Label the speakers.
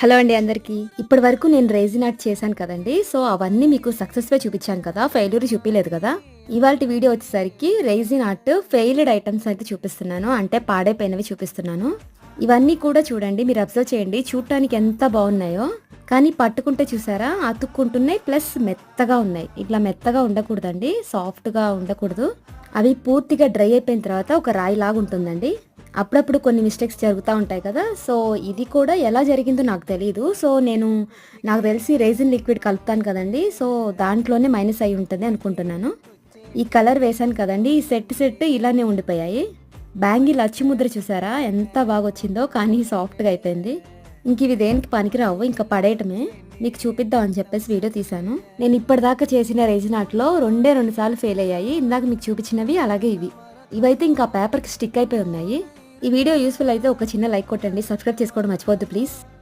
Speaker 1: Hello అండి అందరికీ. ఇప్పటి వరకు నేను రైజిన్ ఆర్ట్ చేశాను కదండీ. సో, అవన్నీ మీకు సక్సెస్‌వే చూపించాను కదా! ఫెయిల్యూర్ చూపియలేదు కదా! ఇవాల్టి వీడియో వచ్చేసరికి రైజిన్ ఆర్ట్ ఫెయిల్డ్ ఐటెమ్స్ అయితే చూపిస్తున్నాను. అంటే పాడైపోయినవి చూపిస్తున్నాను. ఇవన్నీ కూడా చూడండి. మీరు అబ్జర్వ్ చేయండి. చూడటానికి ఎంత బాగున్నాయో. కానీ పట్టుకుంటే చూసారా అతుక్కుంటున్నాయి. ప్లస్ మెత్తగా ఉన్నాయి. ఇట్లా మెత్తగా ఉండకూడదండి. సాఫ్ట్‌గా ఉండకూడదు. అవి పూర్తిగా డ్రై అయిపోయిన తర్వాత ఒక రాయిలాగా ఉంటుందండి. అప్పుడప్పుడు కొన్ని మిస్టేక్స్ జరుగుతా ఉంటాయి కదా! సో, ఇది కూడా ఎలా జరిగిందో నాకు తెలీదు. సో, నాకు తెలిసి రెసిన్ లిక్విడ్ కలుపుతాను కదండీ! సో, దాంట్లోనే మైనస్ అయ్యి ఉంటది అనుకుంటున్నాను. ఈ కలర్ వేశాను కదండీ! ఈ సెట్ ఇలానే ఉండిపోయాయి. బ్యాంగిల్ అచ్చు ముద్ర చూసారా ఎంత బాగొచ్చిందో, కానీ సాఫ్ట్‌గా అయిపోయింది. ఇవి దేనికి పనికిరావు. ఇంకా పడేయటమే. మీకు చూపిద్దాం అని చెప్పేసి వీడియో తీశాను. నేను ఇప్పటిదాకా చేసిన రెసిన్ ఆర్ట్‌లో 2 సార్లు ఫెయిల్ అయ్యాయి. ఇందాక మీకు చూపించినవి అలాగే ఇవి. ఇవైతే ఇంకా పేపర్‌కి స్టిక్ అయిపోయి ఉన్నాయి. ఈ వీడియో యూస్‌ఫుల్ అయితే ఒక చిన్న లైక్ కొట్టండి. సబ్స్క్రైబ్ చేసుకోవడం మర్చిపోవద్దు ప్లీజ్.